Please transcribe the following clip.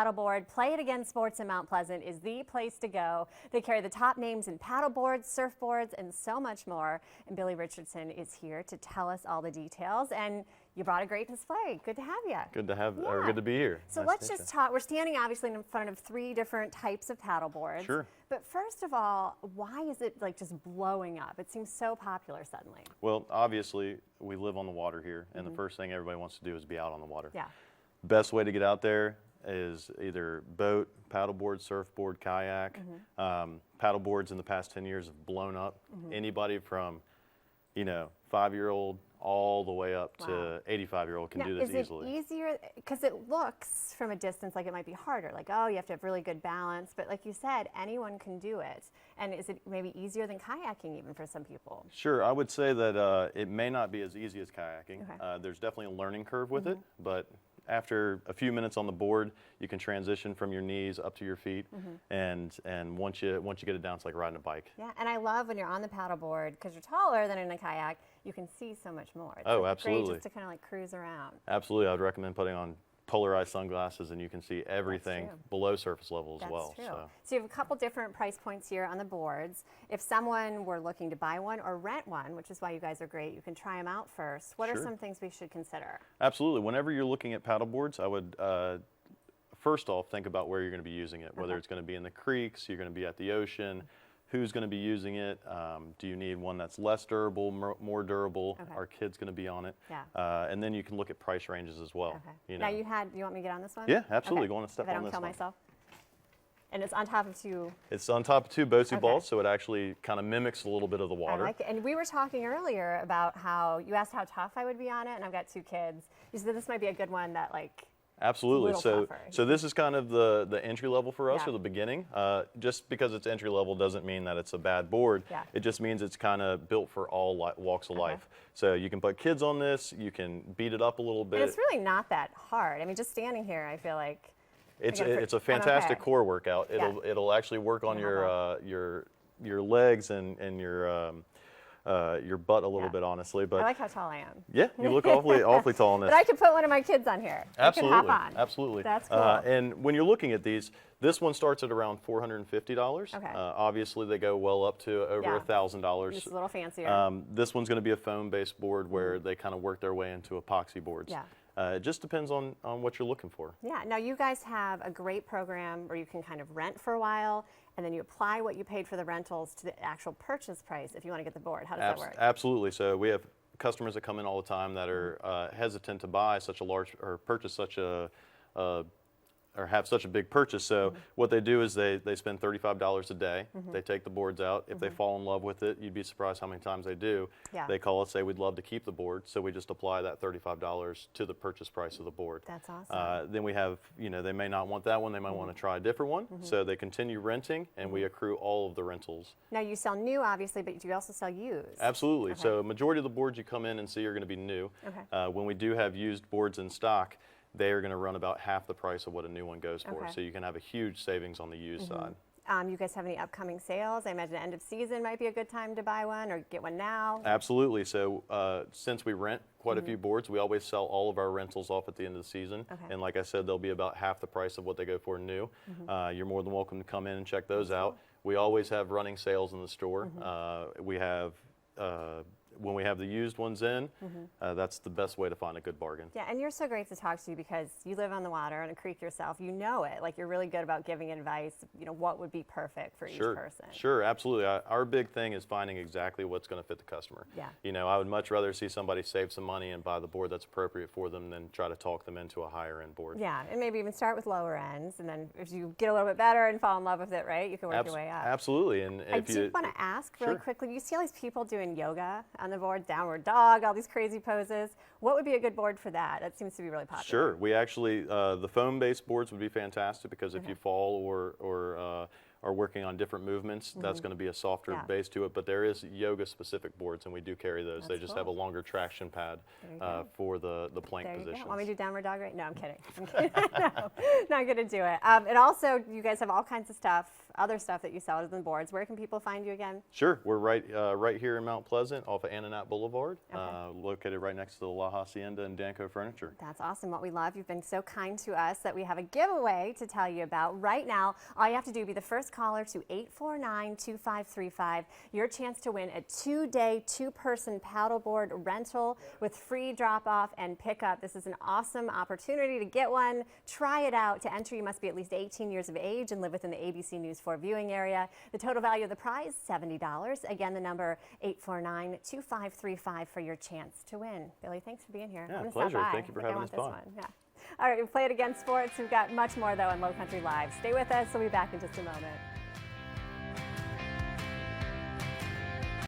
paddleboard. Play It Again Sports in Mount Pleasant is the place to go. They carry the top names in paddleboards, surfboards, and so much more. And Billy Richardson is here to tell us all the details. And you brought a great display. Good to have you. Good to have, or good to be here. So Nice let's to meet just talk. We're standing obviously in front of 3 different types of paddleboards. Sure. But first of all, why is it like just blowing up? It seems so popular suddenly. Well, obviously, we live on the water here, and the first thing everybody wants to do is be out on the water. Yeah. Best way to get out there is either boat, paddleboard, surfboard, kayak. Paddleboards in the past 10 years have blown up. Anybody from, 5-year-old all the way up to 85-year-old can do this easily. Is it easier? Because it looks from a distance like it might be harder. Like, oh, you have to have really good balance. But like you said, anyone can do it. And is it maybe easier than kayaking even for some people? Sure, I would say that it may not be as easy as kayaking. Okay. There's definitely a learning curve with it, but after a few minutes on the board, you can transition from your knees up to your feet, and once you get it down, it's like riding a bike. Yeah, and I love when you're on the paddleboard, because you're taller than in a kayak, you can see so much more. It's Oh, like absolutely. great just to kind of like cruise around. Absolutely, I would recommend putting on polarized sunglasses, and you can see everything true. below surface level as That's well. true. So you have a couple different price points here on the boards. If someone were looking to buy one or rent one, which is why you guys are great, you can try them out first. What are Sure. some things we should consider? Absolutely. Whenever you're looking at paddle boards, I would first off think about where you're going to be using it, whether it's going to be in the creeks, you're going to be at the ocean, who's going to be using it, do you need one that's less durable, more durable, are kids going to be on it? Yeah. And then you can look at price ranges as well. Okay. Now you want me to get on this one? Yeah, absolutely. Okay. Go on and step if I on don't this kill one. myself. And it's on top of 2. It's on top of 2 Bosu Okay. balls, so it actually kind of mimics a little bit of the water. I like it. And we were talking earlier about how you asked how tough I would be on it, and I've got 2 kids. You said this might be a good one that like. Absolutely. Little So, tougher. so this is kind of the entry level for us, Yeah. or the beginning. Just because it's entry level doesn't mean that it's a bad board. Yeah. It just means it's kind of built for all walks of life. So you can put kids on this. You can beat it up a little bit. And it's really not that hard. I mean, just standing here, I feel like. It's I gotta a I'm fantastic okay. core workout. Yeah. It'll actually work on Yeah, your legs and your butt a little bit, honestly. But I like how tall I am. yeah, you look awfully tall in this. But I could put one of my kids on here. Absolutely, I could hop on. absolutely. That's cool. And when you're looking at these, this one starts at around $450. Okay. Obviously, they go well up to over Yeah. $1,000. Just a little fancier. This one's going to be a foam-based board where they kind of work their way into epoxy boards. Yeah. It just depends on what you're looking for. Yeah. Now you guys have a great program where you can kind of rent for a while, and then you apply what you paid for the rentals to the actual purchase price if you want to get the board. How does that work? Absolutely. So we have customers that come in all the time that are hesitant to buy such a large or purchase such a or have such a big purchase. So what they do is they spend $35 a day. They take the boards out. If they fall in love with it, you'd be surprised how many times they do. Yeah. They call us, say we'd love to keep the board. So we just apply that $35 to the purchase price of the board. That's awesome. Then we have, they may not want that one. They might want to try a different one. So they continue renting, and we accrue all of the rentals. Now you sell new, obviously, but you also sell used. Absolutely. Okay. So majority of the boards you come in and see are going to be new. Okay. When we do have used boards in stock, they are going to run about half the price of what a new one goes for. Okay. So you can have a huge savings on the used side. You guys have any upcoming sales? I imagine end of season might be a good time to buy one or get one now. Absolutely. So since we rent quite a few boards, we always sell all of our rentals off at the end of the season. Okay. And like I said, they'll be about half the price of what they go for new. You're more than welcome to come in and check those out. We always have running sales in the store. We have when we have the used ones in, that's the best way to find a good bargain. Yeah, and you're so great to talk to because you live on the water on a creek yourself. You know it. Like, you're really good about giving advice, what would be perfect for each person. Sure, absolutely. Our big thing is finding exactly what's going to fit the customer. Yeah. I would much rather see somebody save some money and buy the board that's appropriate for them than try to talk them into a higher end board. Yeah, and maybe even start with lower ends, and then if you get a little bit better and fall in love with it, right, you can work your way up. Absolutely. And I if do you want to ask really Sure. quickly, you see all these people doing yoga on the board, downward dog, all these crazy poses. What would be a good board for that? That seems to be really popular. Sure. We actually, the foam-based boards would be fantastic because if you fall are working on different movements, that's going to be a softer Yeah. base to it. But there is yoga-specific boards, and we do carry those. They That's just cool. have a longer traction pad There you go. for the plank There you positions. go. Want me to do downward dog right? No, I'm kidding. I'm kidding. No, not going to do it. And also, you guys have all kinds of stuff, other stuff that you sell other than boards. Where can people find you again? Sure, we're right here in Mount Pleasant off of Ananat Boulevard, Okay. located right next to the La Hacienda and Danco Furniture. That's awesome. What we love. You've been so kind to us that we have a giveaway to tell you about right now. All you have to do is be the first caller to 849-2535. Your chance to win a 2-day, 2-person paddleboard rental with free drop-off and pickup. This is an awesome opportunity to get one. Try it out. To enter, you must be at least 18 years of age and live within the ABC News 4 viewing area. The total value of the prize, $70. Again, the number 849-2535 for your chance to win. Billy, thanks for being here. Yeah, I'm gonna pleasure. Stop by. Thank you for I think I having us want by. this one. Yeah. All right, we've played Against Sports. We've got much more, though, on Low Country Live. Stay with us. We'll be back in just a moment.